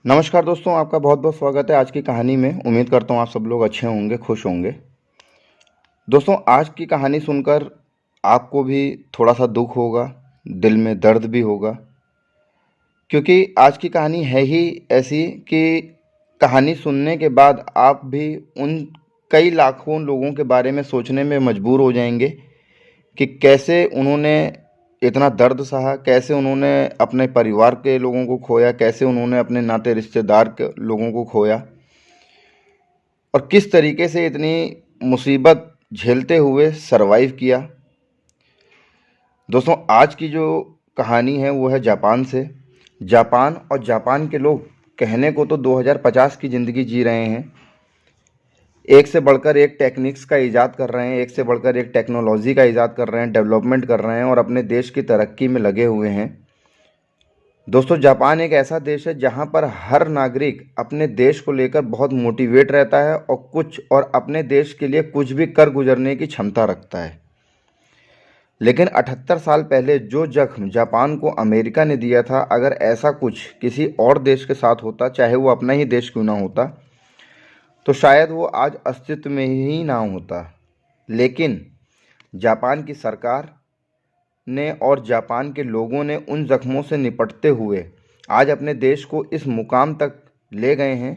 नमस्कार दोस्तों, आपका बहुत बहुत स्वागत है आज की कहानी में। उम्मीद करता हूँ आप सब लोग अच्छे होंगे, खुश होंगे। दोस्तों, आज की कहानी सुनकर आपको भी थोड़ा सा दुख होगा, दिल में दर्द भी होगा, क्योंकि आज की कहानी है ही ऐसी कि कहानी सुनने के बाद आप भी उन कई लाखों लोगों के बारे में सोचने में मजबूर हो जाएंगे कि कैसे उन्होंने इतना दर्द सहा, कैसे उन्होंने अपने परिवार के लोगों को खोया, कैसे उन्होंने अपने नाते रिश्तेदार के लोगों को खोया और किस तरीके से इतनी मुसीबत झेलते हुए सरवाइव किया। दोस्तों, आज की जो कहानी है वो है जापान से। जापान और जापान के लोग कहने को तो 2050 की ज़िंदगी जी रहे हैं। एक से बढ़कर एक टेक्निक्स का इजाद कर रहे हैं, एक से बढ़कर एक टेक्नोलॉजी का इजाद कर रहे हैं, डेवलपमेंट कर रहे हैं और अपने देश की तरक्की में लगे हुए हैं। दोस्तों, जापान एक ऐसा देश है जहां पर हर नागरिक अपने देश को लेकर बहुत मोटिवेट रहता है और अपने देश के लिए कुछ भी कर गुजरने की क्षमता रखता है। लेकिन 78 साल पहले जो जख्म जापान को अमेरिका ने दिया था, अगर ऐसा कुछ किसी और देश के साथ होता, चाहे वो अपना ही देश क्यों ना होता, तो शायद वो आज अस्तित्व में ही ना होता। लेकिन जापान की सरकार ने और जापान के लोगों ने उन जख्मों से निपटते हुए आज अपने देश को इस मुकाम तक ले गए हैं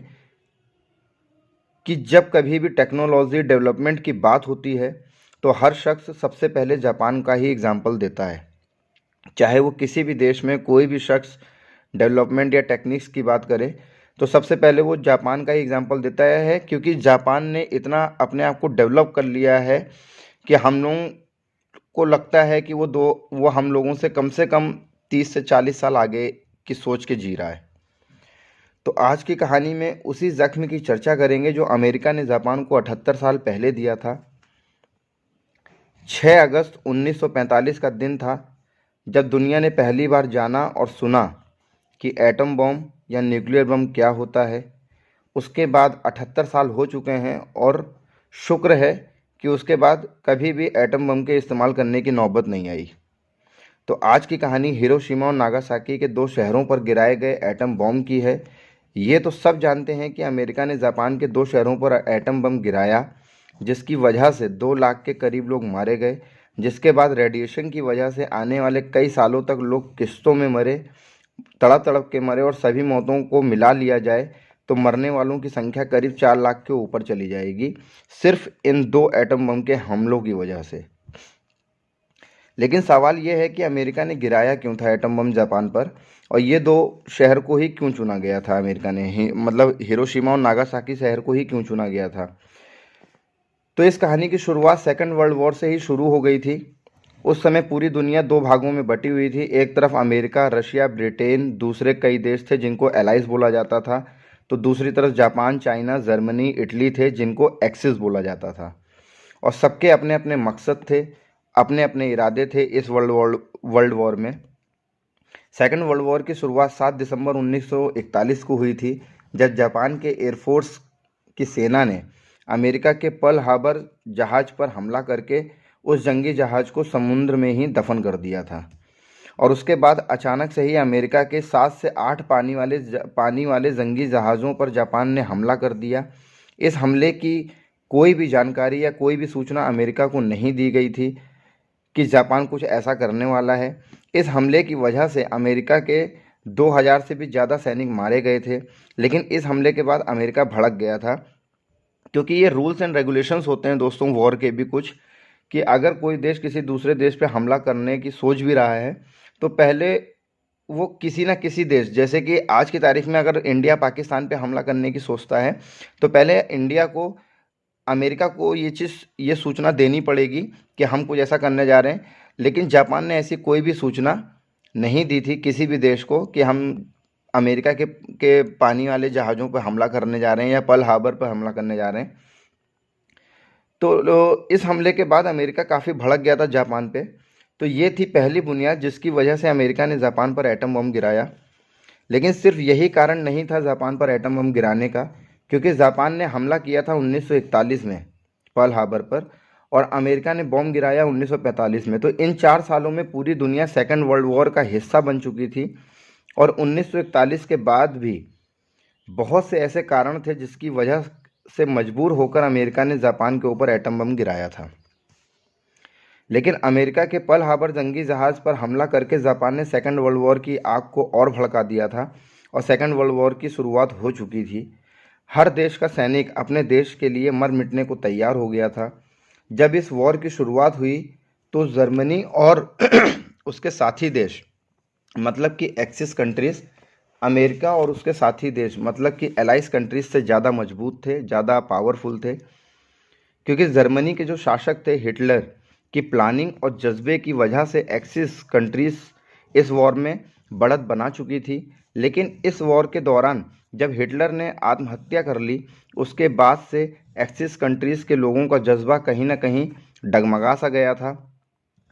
कि जब कभी भी टेक्नोलॉजी डेवलपमेंट की बात होती है तो हर शख्स सबसे पहले जापान का ही एग्जाम्पल देता है। चाहे वो किसी भी देश में कोई भी शख्स डेवलपमेंट या टेक्निक्स की बात करे तो सबसे पहले वो जापान का ही एग्जाम्पल देता है, क्योंकि जापान ने इतना अपने आप को डेवलप कर लिया है कि हम लोगों को लगता है कि वो हम लोगों से कम 30 से 40 साल आगे की सोच के जी रहा है। तो आज की कहानी में उसी जख्म की चर्चा करेंगे जो अमेरिका ने जापान को 78 साल पहले दिया था। 6 अगस्त 1945 का दिन था जब दुनिया ने पहली बार जाना और सुना कि एटम बम या न्यूक्लियर बम क्या होता है। उसके बाद 78 साल हो चुके हैं और शुक्र है कि उसके बाद कभी भी एटम बम के इस्तेमाल करने की नौबत नहीं आई। तो आज की कहानी हिरोशिमा और नागासाकी के दो शहरों पर गिराए गए एटम बम की है। ये तो सब जानते हैं कि अमेरिका ने जापान के दो शहरों पर एटम बम गिराया, जिसकी वजह से 2 लाख के करीब लोग मारे गए, जिसके बाद रेडिएशन की वजह से आने वाले कई सालों तक लोग किश्तों में मरे, तड़प तड़प के मरे और सभी मौतों को मिला लिया जाए तो मरने वालों की संख्या करीब 4 लाख के ऊपर चली जाएगी, सिर्फ इन 2 एटम बम के हमलों की वजह से। लेकिन सवाल यह है कि अमेरिका ने गिराया क्यों था एटम बम जापान पर, और ये 2 शहर को ही क्यों चुना गया था अमेरिका ने मतलब हिरोशिमा और नागासाकी शहर को ही क्यों चुना गया था। तो इस कहानी की शुरुआत सेकेंड वर्ल्ड वॉर से ही शुरू हो गई थी। उस समय पूरी दुनिया 2 भागों में बटी हुई थी। एक तरफ अमेरिका, रशिया, ब्रिटेन, दूसरे कई देश थे जिनको एलाइज बोला जाता था, तो दूसरी तरफ जापान, चाइना, जर्मनी, इटली थे जिनको एक्सिस बोला जाता था। और सबके अपने अपने मकसद थे, अपने अपने इरादे थे इस वर्ल्ड वॉर में। सेकेंड वर्ल्ड वॉर की शुरुआत 7 दिसंबर 1941 को हुई थी, जब जापान के एयरफोर्स की सेना ने अमेरिका के पर्ल हार्बर जहाज पर हमला करके उस जंगी जहाज को समुद्र में ही दफन कर दिया था। और उसके बाद अचानक से ही अमेरिका के 7 से 8 पानी वाले जंगी जहाज़ों पर जापान ने हमला कर दिया। इस हमले की कोई भी जानकारी या कोई भी सूचना अमेरिका को नहीं दी गई थी कि जापान कुछ ऐसा करने वाला है। इस हमले की वजह से अमेरिका के 2000 से भी ज़्यादा सैनिक मारे गए थे। लेकिन इस हमले के बाद अमेरिका भड़क गया था, क्योंकि ये रूल्स एंड रेगुलेशंस होते हैं दोस्तों वॉर के भी कुछ, कि अगर कोई देश किसी दूसरे देश पे हमला करने की सोच भी रहा है तो पहले वो किसी ना किसी देश, जैसे कि आज की तारीख में अगर इंडिया पाकिस्तान पे हमला करने की सोचता है तो पहले इंडिया को अमेरिका को ये सूचना देनी पड़ेगी कि हम कुछ ऐसा करने जा रहे हैं। लेकिन जापान ने ऐसी कोई भी सूचना नहीं दी थी किसी भी देश को कि हम अमेरिका के पानी वाले जहाज़ों पर हमला करने जा रहे हैं या पर्ल हार्बर पर हमला करने जा रहे हैं। तो इस हमले के बाद अमेरिका काफ़ी भड़क गया था जापान पे। तो ये थी पहली बुनियाद जिसकी वजह से अमेरिका ने जापान पर एटम बम गिराया। लेकिन सिर्फ यही कारण नहीं था जापान पर एटम बम गिराने का, क्योंकि जापान ने हमला किया था 1941 में पर्ल हार्बर पर और अमेरिका ने बम गिराया 1945 में। तो इन 4 सालों में पूरी दुनिया सेकेंड वर्ल्ड वॉर का हिस्सा बन चुकी थी। और 1941 के बाद भी बहुत से ऐसे कारण थे जिसकी वजह से मजबूर होकर अमेरिका ने जापान के ऊपर एटम बम गिराया था। लेकिन अमेरिका के पर्ल हार्बर जंगी जहाज पर हमला करके जापान ने सेकेंड वर्ल्ड वॉर की आग को और भड़का दिया था और सेकेंड वर्ल्ड वॉर की शुरुआत हो चुकी थी। हर देश का सैनिक अपने देश के लिए मर मिटने को तैयार हो गया था। जब इस वॉर की शुरुआत हुई तो जर्मनी और उसके साथी देश मतलब कि एक्सिस कंट्रीज, अमेरिका और उसके साथी देश मतलब कि एलाइज कंट्रीज से ज़्यादा मजबूत थे, ज़्यादा पावरफुल थे। क्योंकि जर्मनी के जो शासक थे हिटलर की प्लानिंग और जज्बे की वजह से एक्सिस कंट्रीज इस वॉर में बढ़त बना चुकी थी। लेकिन इस वॉर के दौरान जब हिटलर ने आत्महत्या कर ली, उसके बाद से एक्सिस कंट्रीज के लोगों का जज्बा कहीं ना कहीं डगमगा सा गया था।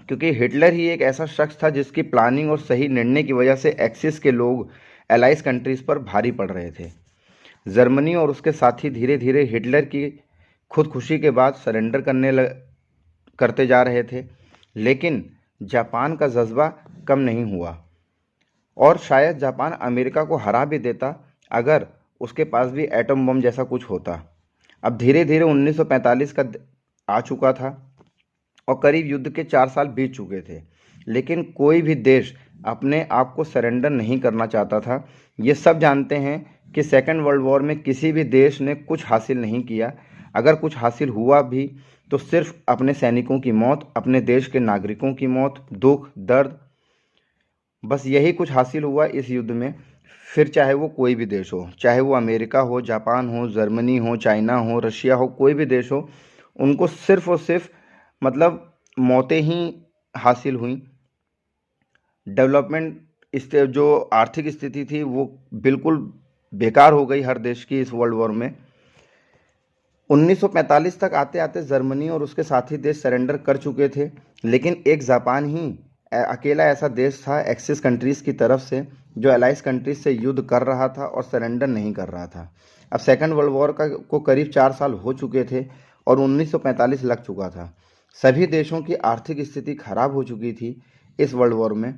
क्योंकि हिटलर ही एक ऐसा शख्स था जिसकी प्लानिंग और सही निर्णय की वजह से एक्सिस के लोग एलाइज कंट्रीज पर भारी पड़ रहे थे। जर्मनी और उसके साथी धीरे धीरे हिटलर की खुदकुशी के बाद सरेंडर करते जा रहे थे। लेकिन जापान का जज्बा कम नहीं हुआ और शायद जापान अमेरिका को हरा भी देता अगर उसके पास भी एटम बम जैसा कुछ होता। अब धीरे धीरे 1945 का आ चुका था और करीब युद्ध के 4 साल बीत चुके थे। लेकिन कोई भी देश अपने आप को सरेंडर नहीं करना चाहता था। ये सब जानते हैं कि सेकेंड वर्ल्ड वॉर में किसी भी देश ने कुछ हासिल नहीं किया। अगर कुछ हासिल हुआ भी तो सिर्फ अपने सैनिकों की मौत, अपने देश के नागरिकों की मौत, दुख, दर्द, बस यही कुछ हासिल हुआ इस युद्ध में। फिर चाहे वो कोई भी देश हो, चाहे वो अमेरिका हो, जापान हो, जर्मनी हो, चाइना हो, रशिया हो, कोई भी देश हो, उनको सिर्फ और सिर्फ मतलब मौतें ही हासिल हुई। डेवलपमेंट जो आर्थिक स्थिति थी वो बिल्कुल बेकार हो गई हर देश की इस वर्ल्ड वॉर में। 1945 तक आते आते जर्मनी और उसके साथी देश सरेंडर कर चुके थे। लेकिन एक जापान ही अकेला ऐसा देश था एक्सिस कंट्रीज की तरफ से जो एलाइज कंट्रीज से युद्ध कर रहा था और सरेंडर नहीं कर रहा था। अब सेकेंड वर्ल्ड वॉर को करीब 4 साल हो चुके थे और 1945 लग चुका था। सभी देशों की आर्थिक स्थिति खराब हो चुकी थी इस वर्ल्ड वॉर में।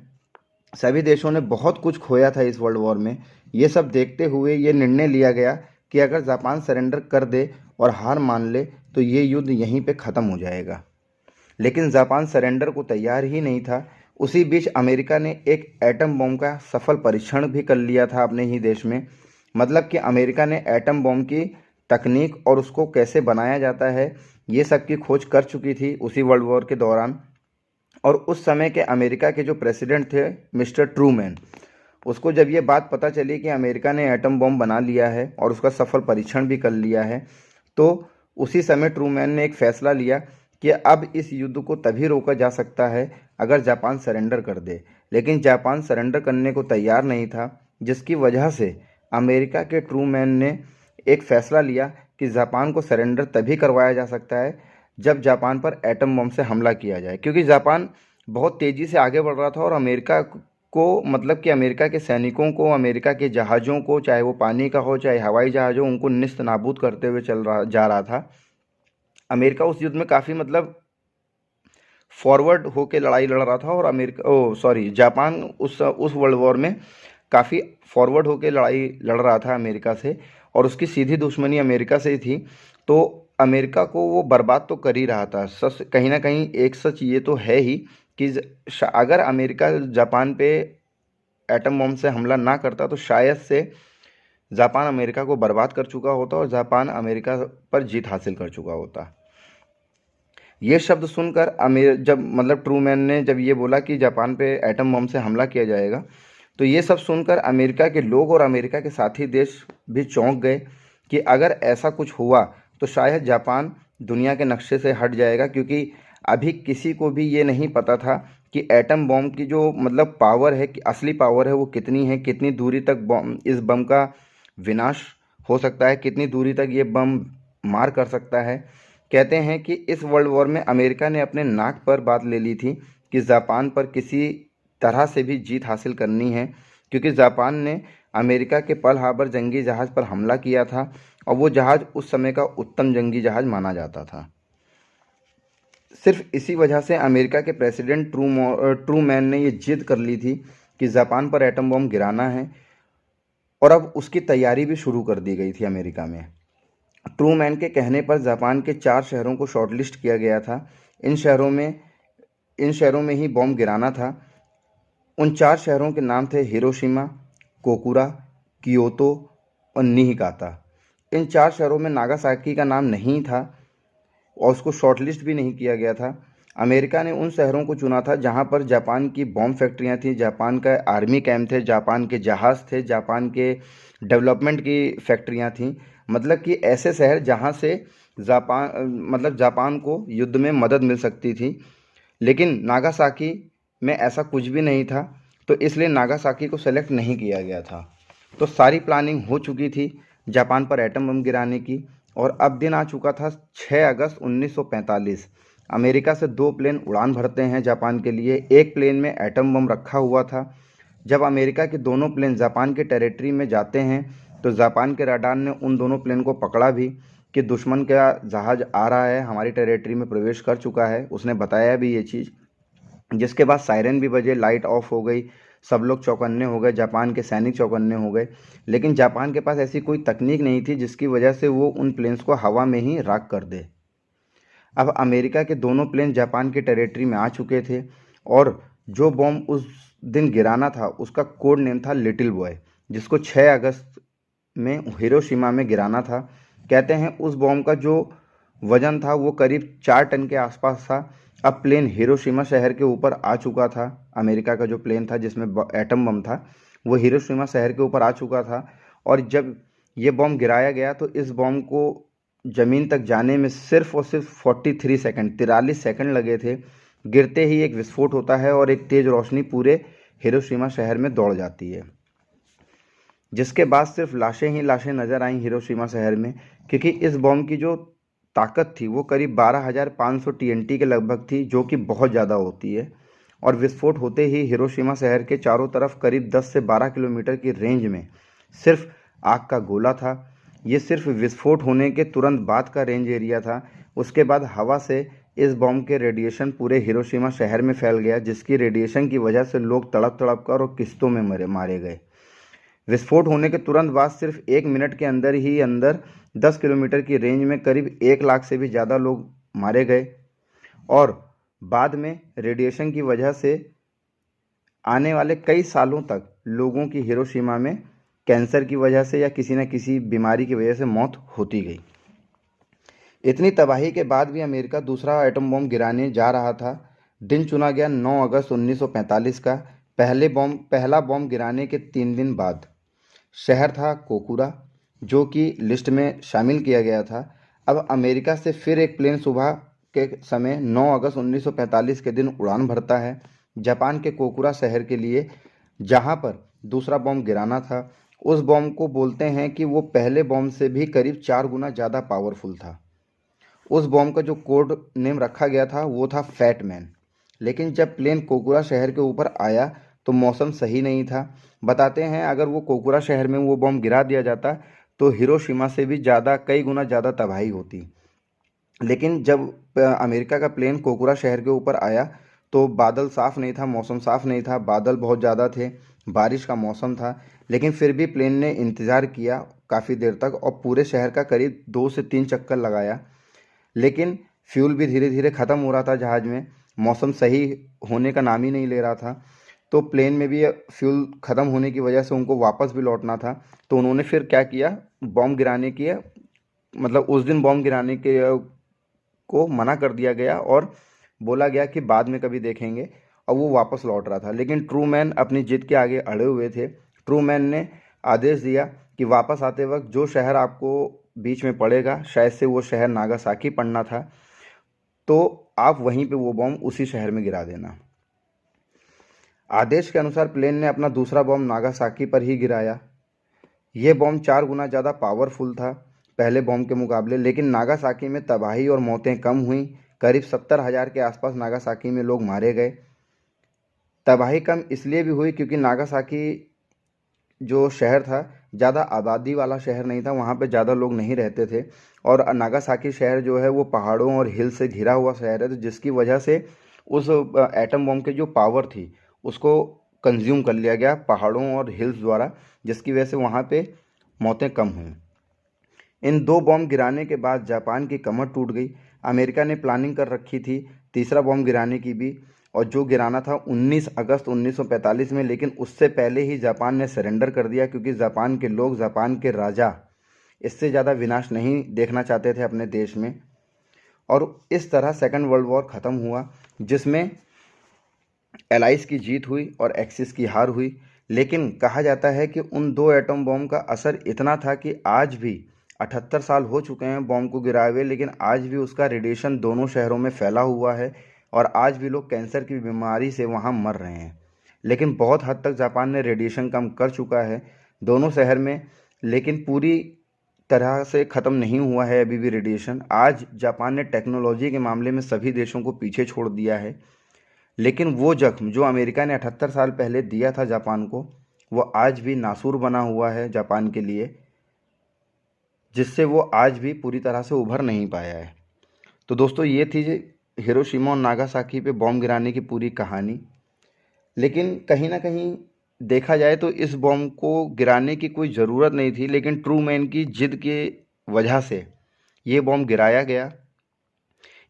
सभी देशों ने बहुत कुछ खोया था इस वर्ल्ड वॉर में। ये सब देखते हुए ये निर्णय लिया गया कि अगर जापान सरेंडर कर दे और हार मान ले तो ये युद्ध यहीं पे ख़त्म हो जाएगा। लेकिन जापान सरेंडर को तैयार ही नहीं था। उसी बीच अमेरिका ने एक एटम बम का सफल परीक्षण भी कर लिया था अपने ही देश में। मतलब कि अमेरिका ने एटम बम की तकनीक और उसको कैसे बनाया जाता है ये सब की खोज कर चुकी थी उसी वर्ल्ड वॉर के दौरान। और उस समय के अमेरिका के जो प्रेसिडेंट थे मिस्टर ट्रूमैन, उसको जब ये बात पता चली कि अमेरिका ने एटम बम बना लिया है और उसका सफल परीक्षण भी कर लिया है, तो उसी समय ट्रूमैन ने एक फैसला लिया कि अब इस युद्ध को तभी रोका जा सकता है अगर जापान सरेंडर कर दे। लेकिन जापान सरेंडर करने को तैयार नहीं था, जिसकी वजह से अमेरिका के ट्रूमैन ने एक फ़ैसला लिया कि जापान को सरेंडर तभी करवाया जा सकता है जब जापान पर एटम बम से हमला किया जाए। क्योंकि जापान बहुत तेज़ी से आगे बढ़ रहा था और अमेरिका को मतलब कि अमेरिका के सैनिकों को, अमेरिका के जहाज़ों को, चाहे वो पानी का हो चाहे हवाई जहाज़ हो, उनको निस्त नाबूद करते हुए जा रहा था। अमेरिका उस युद्ध में काफ़ी मतलब फॉरवर्ड होके लड़ाई लड़ रहा था और जापान उस वर्ल्ड वॉर में काफ़ी फॉरवर्ड होके लड़ाई लड़ रहा था अमेरिका से और उसकी सीधी दुश्मनी अमेरिका से ही थी। तो अमेरिका को वो बर्बाद तो कर ही रहा था। सच कहीं ना कहीं एक सच ये तो है ही कि अगर अमेरिका जापान पे एटम बम से हमला ना करता तो शायद से जापान अमेरिका को बर्बाद कर चुका होता और जापान अमेरिका पर जीत हासिल कर चुका होता। ये शब्द सुनकर जब मतलब ट्रूमैन ने जब ये बोला कि जापान पे एटम बम से हमला किया जाएगा, तो ये सब सुनकर अमेरिका के लोग और अमेरिका के साथी देश भी चौंक गए कि अगर ऐसा कुछ हुआ तो शायद जापान दुनिया के नक्शे से हट जाएगा। क्योंकि अभी किसी को भी ये नहीं पता था कि एटम बम की जो मतलब पावर है, कि असली पावर है वो कितनी है, कितनी दूरी तक इस बम का विनाश हो सकता है, कितनी दूरी तक ये बम मार कर सकता है। कहते हैं कि इस वर्ल्ड वॉर में अमेरिका ने अपने नाक पर बात ले ली थी कि जापान पर किसी तरह से भी जीत हासिल करनी है। क्योंकि जापान ने अमेरिका के पर्ल हार्बर जंगी जहाज़ पर हमला किया था और वो जहाज़ उस समय का उत्तम जंगी जहाज़ माना जाता था। सिर्फ इसी वजह से अमेरिका के प्रेसिडेंट ट्रूमैन ने ये जिद कर ली थी कि जापान पर एटम बम गिराना है और अब उसकी तैयारी भी शुरू कर दी गई थी अमेरिका में। ट्रूमैन के कहने पर जापान के 4 शहरों को शॉर्टलिस्ट किया गया था। इन शहरों में ही बॉम्ब गिराना था। उन 4 शहरों के नाम थे हिरोशिमा, कोकुरा, कियोतो और निहिकाता। इन 4 शहरों में नागासाकी का नाम नहीं था और उसको शॉर्टलिस्ट भी नहीं किया गया था। अमेरिका ने उन शहरों को चुना था जहां पर जापान की बॉम्ब फैक्ट्रियां थी, जापान का आर्मी कैंप थे, जापान के जहाज़ थे, जापान के डेवलपमेंट की फैक्ट्रियां थीं। मतलब कि ऐसे शहर जहां से जापान को युद्ध में मदद मिल सकती थी। लेकिन नागासाकी में ऐसा कुछ भी नहीं था, तो इसलिए नागासाकी को सेलेक्ट नहीं किया गया था। तो सारी प्लानिंग हो चुकी थी जापान पर एटम बम गिराने की, और अब दिन आ चुका था 6 अगस्त 1945। अमेरिका से 2 प्लेन उड़ान भरते हैं जापान के लिए। एक प्लेन में एटम बम रखा हुआ था। जब अमेरिका के दोनों प्लेन जापान के टेरिटरी में जाते हैं तो जापान के रडार ने उन दोनों प्लेन को पकड़ा भी कि दुश्मन का जहाज़ आ रहा है, हमारी टेरिटरी में प्रवेश कर चुका है। उसने बताया भी ये चीज़, जिसके बाद सायरन भी बजे, लाइट ऑफ हो गई, सब लोग चौकन्ने हो गए, जापान के सैनिक चौकन्ने हो गए। लेकिन जापान के पास ऐसी कोई तकनीक नहीं थी जिसकी वजह से वो उन प्लेन्स को हवा में ही राख कर दे। अब अमेरिका के दोनों प्लेन जापान के टेरिटरी में आ चुके थे और जो बॉम्ब उस दिन गिराना था उसका कोड नेम था लिटिल बॉय, जिसको 6 अगस्त में हिरोशिमा में गिराना था। कहते हैं उस बॉम्ब का जो वजन था वो करीब 4 टन के आसपास था। अब प्लेन हिरोशिमा शहर के ऊपर आ चुका था। अमेरिका का जो प्लेन था जिसमें एटम बम था वो हिरोशिमा शहर के ऊपर आ चुका था। और जब ये बॉम्ब गिराया गया तो इस बॉम्ब को ज़मीन तक जाने में सिर्फ और सिर्फ 43 सेकंड लगे थे। गिरते ही एक विस्फोट होता है और एक तेज़ रोशनी पूरे हिरोशिमा शहर में दौड़ जाती है, जिसके बाद सिर्फ लाशें ही लाशें नज़र आईं हिरोशिमा शहर में, क्योंकि इस बॉम्ब की जो ताकत थी वो करीब 12,500 TNT के लगभग थी, जो कि बहुत ज़्यादा होती है। और विस्फोट होते ही हिरोशिमा शहर के चारों तरफ करीब 10 से 12 किलोमीटर की रेंज में सिर्फ आग का गोला था। ये सिर्फ विस्फोट होने के तुरंत बाद का रेंज एरिया था। उसके बाद हवा से इस बॉम्ब के रेडिएशन पूरे हिरोशिमा शहर में फैल गया, जिसकी रेडिएशन की वजह से लोग तड़प तड़प कर और किस्तों में मारे गए। विस्फोट होने के तुरंत बाद सिर्फ 1 मिनट के अंदर ही अंदर 10 किलोमीटर की रेंज में करीब 1 लाख से भी ज़्यादा लोग मारे गए। और बाद में रेडिएशन की वजह से आने वाले कई सालों तक लोगों की हिरोशिमा में कैंसर की वजह से या किसी न किसी बीमारी की वजह से मौत होती गई। इतनी तबाही के बाद भी अमेरिका दूसरा एटम बम गिराने जा रहा था। दिन चुना गया 9 अगस्त 1945 का, पहला बम गिराने के 3 दिन बाद। शहर था कोकुरा, जो कि लिस्ट में शामिल किया गया था। अब अमेरिका से फिर एक प्लेन सुबह के समय 9 अगस्त 1945 के दिन उड़ान भरता है जापान के कोकुरा शहर के लिए, जहां पर दूसरा बॉम्ब गिराना था। उस बॉम्ब को बोलते हैं कि वो पहले बॉम्ब से भी करीब 4 गुना ज़्यादा पावरफुल था। उस बॉम्ब का जो कोड नेम रखा गया था वो था फैट मैन। लेकिन जब प्लेन कोकुरा शहर के ऊपर आया तो मौसम सही नहीं था। बताते हैं अगर वो कोकुरा शहर में वो बॉम्ब गिरा दिया जाता तो हिरोशिमा से भी ज़्यादा, कई गुना ज़्यादा तबाही होती। लेकिन जब अमेरिका का प्लेन कोकुरा शहर के ऊपर आया तो बादल साफ़ नहीं था, मौसम साफ़ नहीं था, बादल बहुत ज़्यादा थे, बारिश का मौसम था। लेकिन फिर भी प्लेन ने इंतज़ार किया काफ़ी देर तक और पूरे शहर का करीब 2 से 3 चक्कर लगाया। लेकिन फ्यूल भी धीरे धीरे ख़त्म हो रहा था जहाज़ में, मौसम सही होने का नाम ही नहीं ले रहा था। तो प्लेन में भी फ्यूल ख़त्म होने की वजह से उनको वापस भी लौटना था। तो उन्होंने फिर क्या किया, बॉम्ब गिराने की, मतलब उस दिन बॉम्ब गिराने के को मना कर दिया गया और बोला गया कि बाद में कभी देखेंगे, और वो वापस लौट रहा था। लेकिन ट्रूमैन अपनी जिद के आगे अड़े हुए थे। ट्रूमैन ने आदेश दिया कि वापस आते वक्त जो शहर आपको बीच में पड़ेगा, शायद से वो शहर नागासाकी पड़ना था, तो आप वहीं पे वो बॉम्ब उसी शहर में गिरा देना। आदेश के अनुसार प्लेन ने अपना दूसरा बॉम्ब नागासाकी पर ही गिराया। यह बॉम्ब 4 गुना ज़्यादा पावरफुल था पहले बॉम्ब के मुकाबले, लेकिन नागासाकी में तबाही और मौतें कम हुई। करीब 70,000 के आसपास नागासाकी में लोग मारे गए। तबाही कम इसलिए भी हुई क्योंकि नागासाकी जो शहर था ज़्यादा आबादी वाला शहर नहीं था, वहाँ पे ज़्यादा लोग नहीं रहते थे। और नागासाकी शहर जो है वो पहाड़ों और हिल से घिरा हुआ शहर है, तो जिसकी वजह से उस एटम बम की जो पावर थी उसको कंज्यूम कर लिया गया पहाड़ों और हिल्स द्वारा, जिसकी वजह से वहाँ पे मौतें कम हुई। इन 2 बॉम्ब गिराने के बाद जापान की कमर टूट गई। अमेरिका ने प्लानिंग कर रखी थी तीसरा बॉम्ब गिराने की भी, और जो गिराना था 19 अगस्त 1945 में, लेकिन उससे पहले ही जापान ने सरेंडर कर दिया, क्योंकि जापान के लोग, जापान के राजा इससे ज़्यादा विनाश नहीं देखना चाहते थे अपने देश में। और इस तरह सेकंड वर्ल्ड वॉर ख़त्म हुआ, जिसमें एलाइज की जीत हुई और एक्सिस की हार हुई। लेकिन कहा जाता है कि उन 2 एटम बॉम्ब का असर इतना था कि आज भी 78 साल हो चुके हैं बॉम्ब को गिराए हुए, लेकिन आज भी उसका रेडिएशन दोनों शहरों में फैला हुआ है और आज भी लोग कैंसर की बीमारी से वहाँ मर रहे हैं। लेकिन बहुत हद तक जापान ने रेडिएशन कम कर चुका है दोनों शहर में, लेकिन पूरी तरह से ख़त्म नहीं हुआ है अभी भी रेडिएशन। आज जापान ने टेक्नोलॉजी के मामले में सभी देशों को पीछे छोड़ दिया है, लेकिन वो जख्म जो अमेरिका ने 78 साल पहले दिया था जापान को, वो आज भी नासूर बना हुआ है जापान के लिए, जिससे वो आज भी पूरी तरह से उभर नहीं पाया है। तो दोस्तों, ये थी हिरोशिमा और नागासाकी पे बॉम्ब गिराने की पूरी कहानी। लेकिन कहीं ना कहीं देखा जाए तो इस बॉम्ब को गिराने की कोई ज़रूरत नहीं थी, लेकिन ट्रूमैन की जिद के वजह से ये बॉम्ब गिराया गया।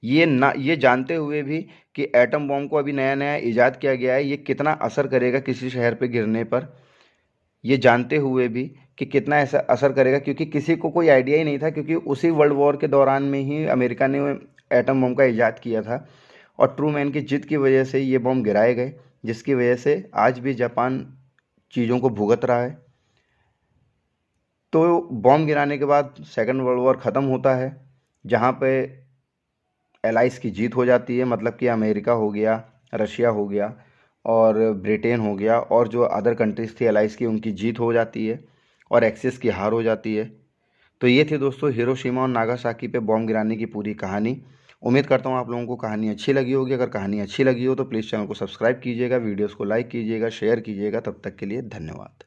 ये जानते हुए भी कि एटम बॉम्ब को अभी नया नया ईजाद किया गया है, ये कितना असर करेगा किसी शहर पे गिरने पर, ये जानते हुए भी कि कितना ऐसा असर करेगा, क्योंकि किसी को कोई आइडिया ही नहीं था, क्योंकि उसी वर्ल्ड वॉर के दौरान में ही अमेरिका ने एटम बॉम्ब का ईजाद किया था और ट्रूमैन की जिद की वजह से ये बॉम्ब गिराए गए, जिसकी वजह से आज भी जापान चीज़ों को भुगत रहा है। तो बॉम्ब गिराने के बाद सेकंड वर्ल्ड वॉर ख़त्म होता है, जहाँ पे एलाइज की जीत हो जाती है, मतलब कि अमेरिका हो गया, रशिया हो गया और ब्रिटेन हो गया, और जो अदर कंट्रीज़ थी एलाइज की, उनकी जीत हो जाती है और एक्सिस की हार हो जाती है। तो ये थी दोस्तों हिरोशिमा और नागासाकी पे बॉम्ब गिराने की पूरी कहानी। उम्मीद करता हूँ आप लोगों को कहानी अच्छी लगी होगी। अगर कहानी अच्छी लगी हो तो प्लीज़ चैनल को सब्सक्राइब कीजिएगा, वीडियोज़ को लाइक कीजिएगा, शेयर कीजिएगा। तब तक के लिए धन्यवाद।